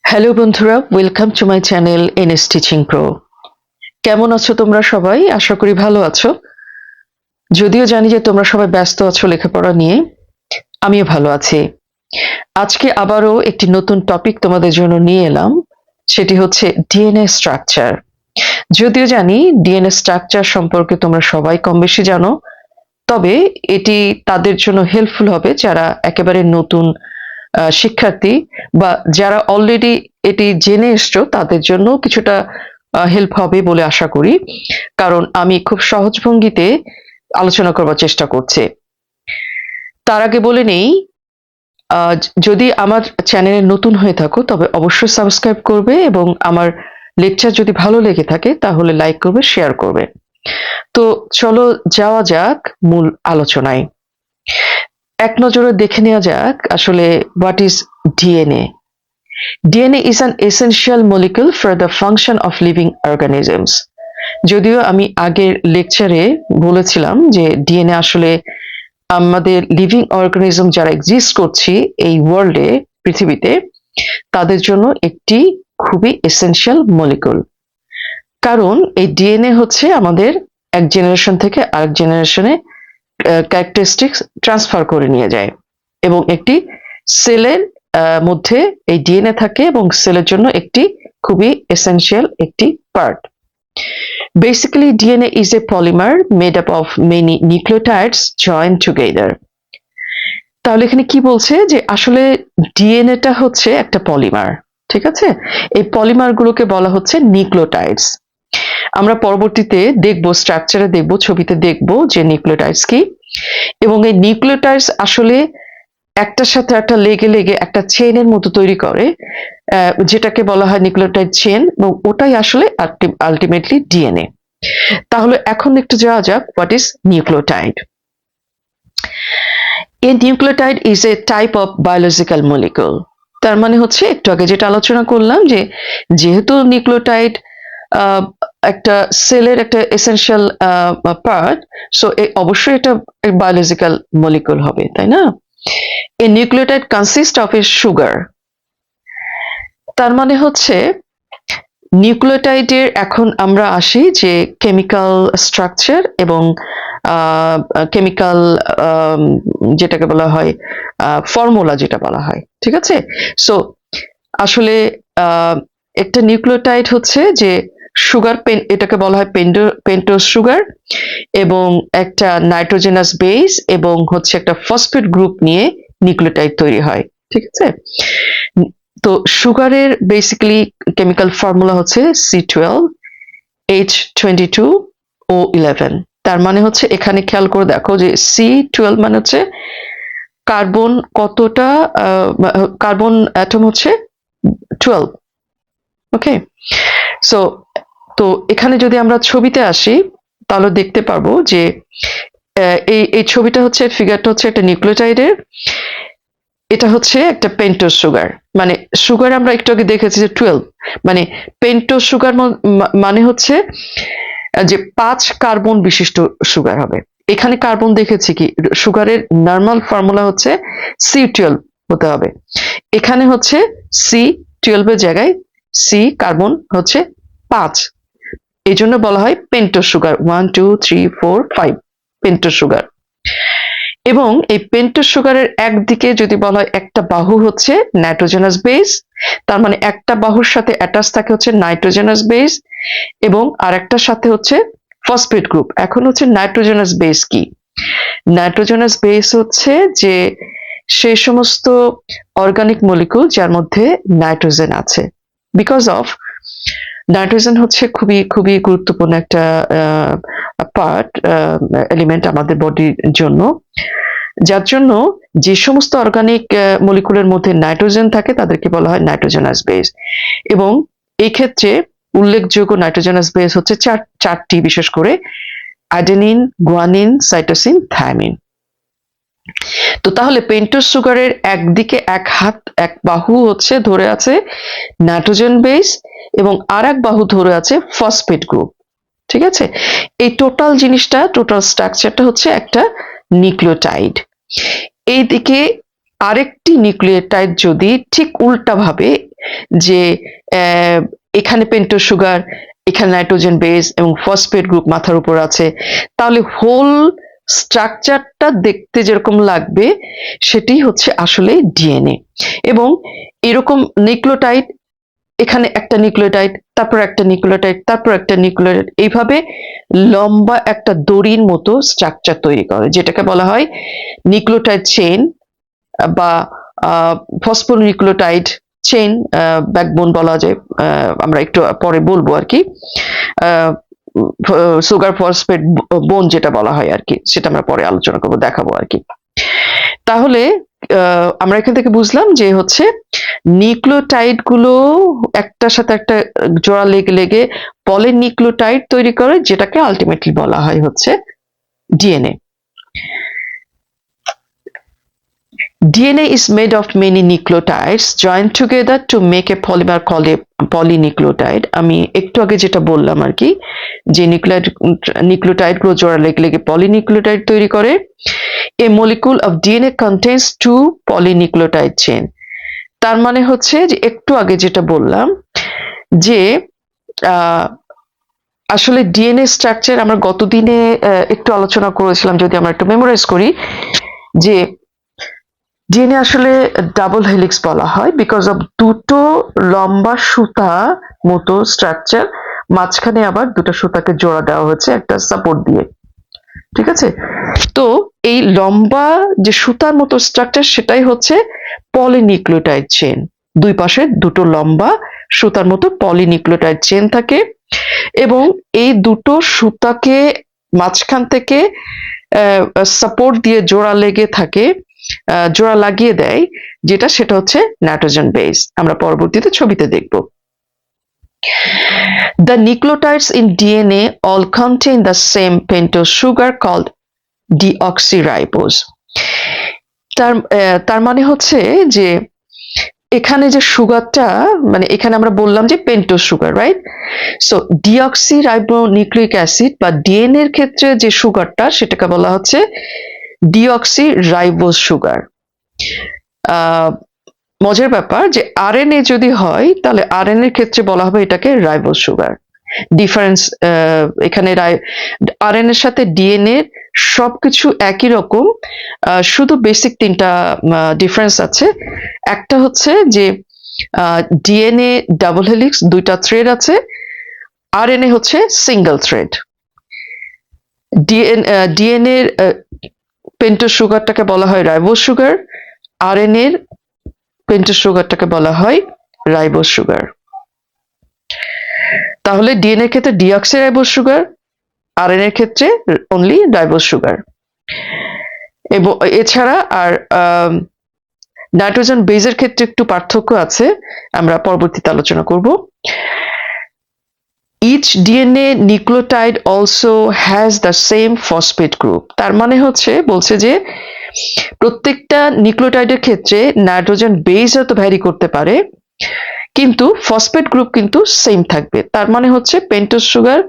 Hello বন্ধুরা, welcome to my channel NS teaching pro. কেমন আছো তোমরা সবাই? আশা করি ভালো আছো। যদিও জানি যে তোমরা সবাই ব্যস্ত আছো লেখাপড়া নিয়ে, আমিও ভালো আছি। আজকে আবারও একটি নতুন টপিক তোমাদের জন্য নিয়ে এলাম, সেটি হচ্ছে ডিএনএ স্ট্রাকচার। যদিও জানি ডিএনএ স্ট্রাকচার সম্পর্কে তোমরা সবাই কম বেশি জানো, তবে এটি তাদের জন্য হেল্পফুল হবে যারা একেবারে নতুন শিক্ষার্থী বা যারা অলরেডি এটি জেনে এসছো তাদের জন্য কিছুটা হেল্প হবে বলে আশা করি, কারণ আমি খুব সহজ ভঙ্গিতে আলোচনা করবার চেষ্টা করছি। তার আগে বলে নেই, যদি আমার চ্যানেলে নতুন হয়ে থাকো তবে অবশ্যই সাবস্ক্রাইব করবে এবং আমার লেকচার যদি ভালো লেগে থাকে তাহলে লাইক করবে, শেয়ার করবে। তো চলো যাওয়া যাক মূল আলোচনায়। এক নজরে দেখে নেওয়া যাক আসলে what is DNA. DNA is an essential molecule for the function of living organisms. যদিও আমি আগের লেকচারে বলেছিলাম যে ডিএনএ আসলে আমাদের লিভিং অর্গানিজম যারা এক্সিস্ট করছি এই ওয়ার্ল্ডে, পৃথিবীতে, তাদের জন্য একটি খুবই এসেনশিয়াল মলিকুল। কারণ এই ডিএনএ হচ্ছে আমাদের এক জেনারেশন থেকে আরেক জেনারেশনে ক্যারেক্টারিস্টিক্স ট্রান্সফার করে নিয়ে যায় এবং একটি সেলের মধ্যে এই ডিএনএ থাকে এবং সেলের জন্য একটি খুবই এসেনশিয়াল একটি part. Basically, DNA is a polymer made up of many nucleotides joined together. তাহলে এখানে কি বলছে যে আসলে ডিএনএটা হচ্ছে একটা পলিমার, ঠিক আছে? এই পলিমার গুলোকে বলা হচ্ছে নিউক্লিওটাইডস। আমরা পরবর্তীতে দেখব, স্ট্রাকচারে দেখব, ছবিতে দেখব যে নিউক্লিওটাইডস কি, এবং এই নিউক্লিওটাইডস আসলে একটার সাথে একটা লেগে লেগে একটা চেইনের মতো তৈরি করে, যেটাকে বলা হয় নিউক্লিওটাইড চেইন, এবং ওটাই আসলে আলটিমেটলি ডিএনএ। তাহলে এখন একটু যাওয়া যাক what is nucleotide. A nucleotide is a type of biological molecule. তার মানে হচ্ছে একটু আগে যেটা আলোচনা করলাম যে যেহেতু নিউক্লিওটাইড একটা সেলের একটা এসেনশিয়াল পার্ট, সো অবশ্যই এটা বায়োলজিক্যাল মলিকুল হবে, তাই না? A nucleotide consist of a sugar. তার মানে হচ্ছে নিউক্লিওটাইডের এখন আমরা আসি যে কেমিক্যাল স্ট্রাকচার এবং কেমিক্যাল যেটাকে বলা হয় ফর্মুলা, যেটা বলা হয়, ঠিক আছে? সো আসলে একটা নিউক্লিওটাইড হচ্ছে যে সুগার, এটাকে বলা হয় পেন্টোজ সুগার, এবং একটা নাইট্রোজেনাস বেস এবং হচ্ছে একটা ফসফেট গ্রুপ নিয়ে নিউক্লিওটাইড তৈরি হয়, ঠিক আছে? তো সুগারের বেসিক্যালি কেমিক্যাল ফর্মুলা হচ্ছে C12H22O11। তার মানে হচ্ছে এখানে খেয়াল করে দেখো যে C12 মানে হচ্ছে কার্বন, কতটা কার্বন অ্যাটম হচ্ছে 12। ওকে, সো তো এখানে যদি আমরা ছবিতে আসি তাহলে দেখতে পারবো যে এই ছবিটা হচ্ছে, ফিগারটা হচ্ছে একটা নিউক্লিওটাইডের, এটা হচ্ছে একটা পেন্টোজ সুগার। মানে সুগার আমরা একটু আগে দেখেছি যে 12, মানে পেন্টোজ সুগার মানে হচ্ছে যে 5 কার্বন বিশিষ্ট সুগার হবে। এখানে কার্বন দেখেছি কি, সুগারের নরমাল ফর্মুলা হচ্ছে C12 হতে হবে, এখানে হচ্ছে C12 এর জায়গায় সি কার্বন হচ্ছে 5, এই জন্য বলা হয় পেন্টোজ সুগার। 1 2 3 4 5 pentose sugar. এবং এই পেন্টোজ সুগারের একদিকে যদি বলা হয় একটা বাহু হচ্ছে নাইট্রোজেনাস বেস, তার মানে একটা বাহুর সাথে অ্যাটাচ থাকে হচ্ছে নাইট্রোজেনাস বেস, এবং আরেকটার সাথে হচ্ছে ফসফেট গ্রুপ। এখন হচ্ছে নাইট্রোজেনাস বেস কি? নাইট্রোজেনাস বেস হচ্ছে যে সেই সমস্ত অর্গানিক মলিকুল যার মধ্যে নাইট্রোজেন আছে, বিকজ অফ নাইট্রোজেন হচ্ছে খুবই খুবই গুরুত্বপূর্ণ একটা পার্ট, এলিমেন্ট আমাদের বডির জন্য, যার জন্য যে সমস্ত অর্গানিক মলিকুলের মধ্যে নাইট্রোজেন থাকে তাদেরকে বলা হয় নাইট্রোজেনাস বেস। এবং এই ক্ষেত্রে উল্লেখযোগ্য নাইট্রোজেনাস বেস হচ্ছে চারটি, বিশেষ করে অ্যাডেনিন, গুয়ানিন, সাইটোসিন, থায়ামিন। তো তাহলে পেন্টোজ সুগারের একদিকে এক বাহু হচ্ছে ধরে আছে নাইট্রোজেন বেস এবং আর এক বাহু ধরে আছে ফসফেট গ্রুপ, ঠিক আছে? এই টোটাল জিনিসটা, টোটাল স্ট্রাকচারটা হচ্ছে একটা নিউক্লিওটাইড। এইদিকে আরেকটি নিউক্লিওটাইড যদি ঠিক উল্টাভাবে, যে এখানে পেন্টোজ সুগার, এখানে নাইট্রোজেন বেস এবং ফসফেট গ্রুপ মাথার উপর আছে, তাহলে হোল স্ট্রাকচারটা দেখতে যেরকম লাগবে সেটাই হচ্ছে আসলে ডিএনএ। এবং এরকম নিউক্লিওটাইড, এখানে একটা নিউক্লিওটাইড, তারপর একটা নিউক্লিওটাইড, তারপর একটা নিউক্লিওটাইড, এইভাবে লম্বা একটা দড়ির মতো স্ট্রাকচার তৈরি করে, যেটাকে বলা হয় নিউক্লিওটাইড চেইন বা ফসফোনিউক্লিওটাইড চেইন ব্যাকবোন বলা যায়। আমরা একটু পরে বলবো আর কি, সুগার ফসফেট বোন যেটা বলা হয় আর কি, সেটা আমরা পরে আলোচনা করবো, দেখাবো আর কি। তাহলে আমরা এখান থেকে বুঝলাম যে হচ্ছে নিউক্লিওটাইড গুলো একটার সাথে একটা জোড়া লেগে লেগে পলিনিউক্লিওটাইড তৈরি করে, যেটাকে আলটিমেটলি বলা হয় হচ্ছে DNA. DNA is made of many nucleotides joined together to make a polymer called a polynucleotide. আমি একটু আগে যেটা বললাম আর কি, যে নিউক্লিওটাইড গুলো জোড়া লেগে লেগে পলিনিউক্লিওটাইড তৈরি করে। A molecule of DNA contains two polynucleotide chain. তার মানে হচ্ছে যে একটু আগে যেটা বললাম যে আসলে ডিএনএ স্ট্রাকচার আমরা গতদিনে একটু আলোচনা করেছিলাম, যদি আমরা একটু মেমোরাইজ করি, যে ডিএনএ আসলে ডাবল হেলিক্স বলা হয় বিকজ অফ দুটো লম্বা সুতা মতো স্ট্রাকচার, মাঝখানে আবার দুটো সুতাকে জোড়া দেওয়া হয়েছে একটা সাপোর্ট দিয়ে, ঠিক আছে? তো এই লম্বা যে সুতার মতো স্ট্রাকচার সেটাই হচ্ছে পলিনিউক্লিওটাইড চেন। দুই পাশে দুটো লম্বা সুতার মতো পলিনিউক্লিওটাইড চেন থাকে, এবং এই দুটো সুতাকে মাঝখান থেকে সাপোর্ট দিয়ে জোড়া লেগে থাকে, জোড়া লাগিয়ে দেয়, যেটা সেটা হচ্ছে নাইট্রোজেন বেস। আমরা পরবর্তীতে ছবিতে দেখব। The nucleotides in DNA all contain the same pentose sugar called deoxyribose. তার মানে হচ্ছে যে এখানে যে সুগারটা, মানে এখানে আমরা বললাম যে pentose sugar, right? So deoxyribonucleic acid বা ডিএনএ এর ক্ষেত্রে যে সুগারটা, সেটাকে বলা হচ্ছে ডিঅক্সিরাইবোজ সুগার। মজার ব্যাপার যে আরএনএ যদি হয় তাহলে আরএনএ এর ক্ষেত্রে বলা হবে এটাকে রাইবোজ সুগার। ডিফারেন্স এখানে আরএনএ এর সাথে ডিএনএ সবকিছু একই রকম, শুধু বেসিক তিনটা ডিফারেন্স আছে। একটা হচ্ছে যে ডিএনএ ডাবল হেলিক্স, দুইটা থ্রেড আছে, আরএনএ হচ্ছে সিঙ্গেল থ্রেড। ডিএনএ এর পেন্টোজ সুগারটাকে বলা হয় রাইবোজ সুগার, আরএনএ এর পেন্টোজ সুগারটাকে বলা হয় রাইবোজ সুগার। তাহলে ডিএনএ এর ক্ষেত্রে ডিঅক্সিরাইবোজ সুগার, আরএনএ এর ক্ষেত্রে অনলি রাইবোজ সুগার। এবং এছাড়া আর নাইট্রোজেন বেজের ক্ষেত্রে একটু পার্থক্য আছে, আমরা পরবর্তীতে আলোচনা করব। Each DNA nucleotide also has the same phosphate group. তার মানে হচ্ছে বলছে যে প্রত্যেকটা নিউক্লিওটাইডের ক্ষেত্রে নাইট্রোজেন বেস হয়তো ভ্যারি করতে পারে, কিন্তু ফসফেট গ্রুপ কিন্তু সেম থাকবে। তার মানে হচ্ছে পেন্টোজ সুগার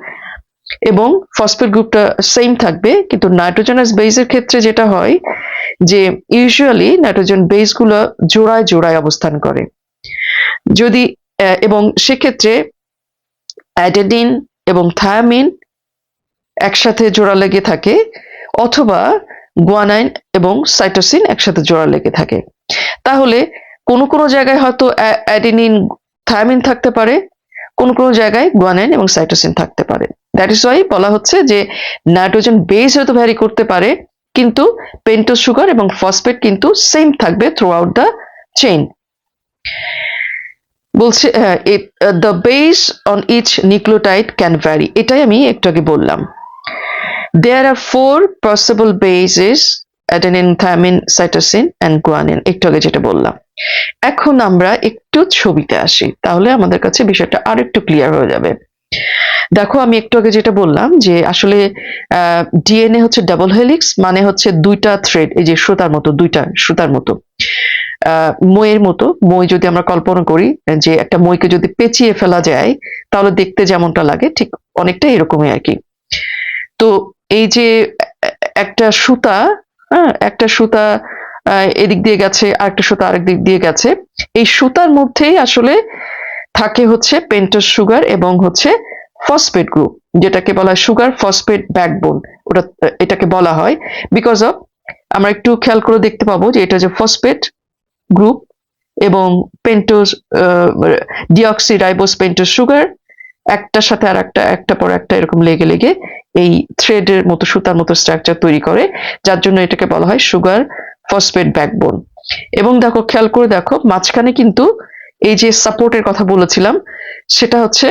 এবং ফসফেট গ্রুপটা সেম থাকবে, কিন্তু নাইট্রোজেনাস বেসের ক্ষেত্রে যেটা হয় যে ইউজুয়ালি নাইট্রোজেন বেস গুলো জোড়ায় জোড়ায় অবস্থান করে, যদি এবং সেক্ষেত্রে অ্যাডেনিন এবং থায়ামিন একসাথে জোড়া লেগে থাকে, অথবা গুয়ানাইন এবং সাইটোসিন একসাথে জোড়া লেগে থাকে। তাহলে কোনো কোনো জায়গায় হয়তো অ্যাডেনিন থায়ামিন থাকতে পারে, কোনো কোনো জায়গায় গুয়ানাইন এবং সাইটোসিন থাকতে পারে। দ্যাট ইজ ওয়াই বলা হচ্ছে যে নাইট্রোজেন বেস হয়তো ভ্যারি করতে পারে, কিন্তু পেন্টোজ সুগার এবং ফসফেট কিন্তু সেম থাকবে থ্রু আউট দ্য চেইন। বলছে the base on each nucleotide can vary, এটাই আমি একটু আগে বললাম। There are four possible bases: adenine, thymine, cytosine and guanine, একটু আগে যেটা বললাম। এখন আমরা একটু ছবিতে আসি, তাহলে আমাদের কাছে বিষয়টা আর একটু ক্লিয়ার হয়ে যাবে। দেখো আমি একটু আগে যেটা বললাম যে আসলে ডিএনএ হচ্ছে ডাবল হেলিক্স, মানে হচ্ছে দুইটা থ্রেড, এই যে সুতার মতো, দুইটা সুতার মতো, মইয়ের মতো। মই যদি আমরা কল্পনা করি যে একটা মইকে যদি পেঁচিয়ে ফেলা যায় তাহলে দেখতে যেমনটা লাগে, ঠিক অনেকটা এরকমই আর কি। তো এই যে একটা সুতা, একটা সুতা এদিক দিয়ে গেছে, আরেকটা সুতা আরেক দিক দিয়ে গেছে। এই সুতার মধ্যেই আসলে থাকে হচ্ছে পেন্টোজ সুগার এবং হচ্ছে ফসফেট গ্রুপ, যেটাকে বলা হয় সুগার ফসফেট ব্যাকবোন। ওটা এটাকে বলা হয় বিকজ অফ, আমরা একটু খেয়াল করে দেখতে পাবো যে এটা যে ফসফেট গ্রুপ এবং পেন্টোজ ডিঅক্সিরাইবোজ পেন্টোজ সুগার একটার সাথে আর একটা, একটা পর একটা এরকম লেগে লেগে এই থ্রেডের মতো সুতার মতো স্ট্রাকচার তৈরি করে, যার জন্য এটাকে বলা হয় সুগার ফসফেট ব্যাকবোন। এবং দেখো, খেয়াল করে দেখো, মাঝখানে কিন্তু এই যে সাপোর্টের কথা বলেছিলাম সেটা হচ্ছে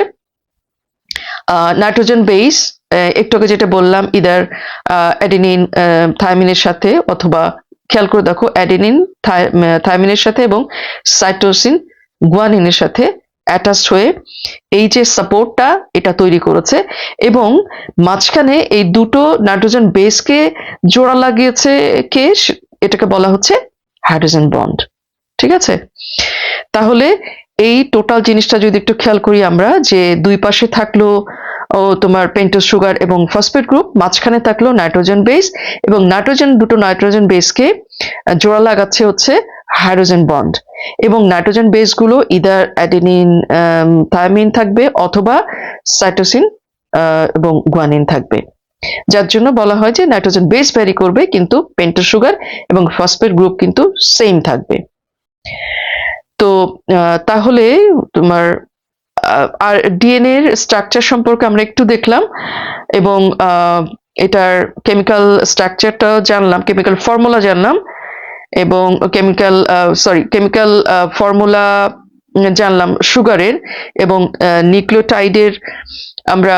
নাইট্রোজেন বেস, একটু আগে যেটা বললাম, ইদার অ্যাডেনিন থাইমিনের সাথে, অথবা খেয়াল করে দেখো অ্যাডেনিন থাইমিনের সাথে এবং সাইটোসিন গুয়ানিনের সাথে অ্যাটাচড হয়ে এই যে সাপোর্টটা এটা তৈরি করেছে, এবং মাঝখানে এই দুটো নাইট্রোজেন বেসকে জোড়া লাগিয়েছে কে, এটাকে বলা হচ্ছে হাইড্রোজেন বন্ড। ঠিক আছে, তাহলে এই টোটাল জিনিসটা যদি একটু খেয়াল করি আমরা, যে দুই পাশে থাকলো ও তোমার পেন্টোজ সুগার এবং ফসফেট গ্রুপ, মাঝখানে থাকলো নাইট্রোজেন বেস, এবং দুটো নাইট্রোজেন বেসকে জোড়া লাগাচ্ছে হচ্ছে হাইড্রোজেন বন্ড, এবং নাইট্রোজেন বেস গুলো ইদার অ্যাডেনিন থায়ামিন থাকবে অথবা সাইটোসিন এবং গুয়ানিন থাকবে, যার জন্য বলা হয় যে নাইট্রোজেন বেস ভ্যারি করবে কিন্তু পেন্টোজ সুগার এবং ফসফেট গ্রুপ কিন্তু সেম থাকবে। তো তাহলে তোমার আর ডিএনএ এর স্ট্রাকচার সম্পর্কে আমরা একটু দেখলাম, এবং এটার কেমিক্যাল স্ট্রাকচারটাও জানলাম, কেমিক্যাল ফর্মুলা জানলাম, এবং কেমিক্যাল ফর্মুলা জানলাম সুগারের, এবং নিউক্লিওটাইডের আমরা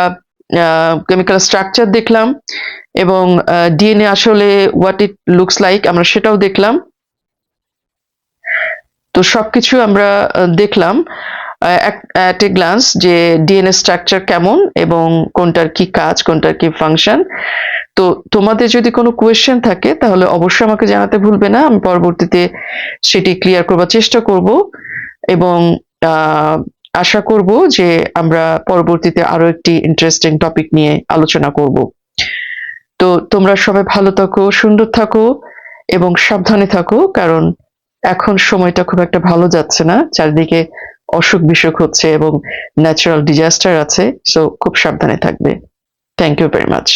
কেমিক্যাল স্ট্রাকচার দেখলাম, এবং ডিএনএ আসলে হোয়াট ইট লুকস লাইক আমরা সেটাও দেখলাম। তো সবকিছু আমরা দেখলাম অ্যাট এ গ্লান্স, যে ডিএনএ স্ট্রাকচার কেমন এবং কোনটার কি কাজ, কোনটার কি ফাংশন। তো তোমাদের যদি কোনো কোয়েশ্চেন থাকে তাহলে অবশ্যই আমাকে জানাতে ভুলবে না, আমি পরবর্তীতে সেটি ক্লিয়ার করবার চেষ্টা করব, এবং আশা করব যে আমরা পরবর্তীতে আরো একটি ইন্টারেস্টিং টপিক নিয়ে আলোচনা করব। তো তোমরা সবাই ভালো থাকো, সুন্দর থাকো এবং সাবধানে থাকো, কারণ এখন সময়টা খুব একটা ভালো যাচ্ছে না, চারিদিকে অসুখ বিসুখ হচ্ছে এবং ন্যাচারাল ডিজাস্টার আছে, সো খুব সাবধানে থাকবে। Thank you very much.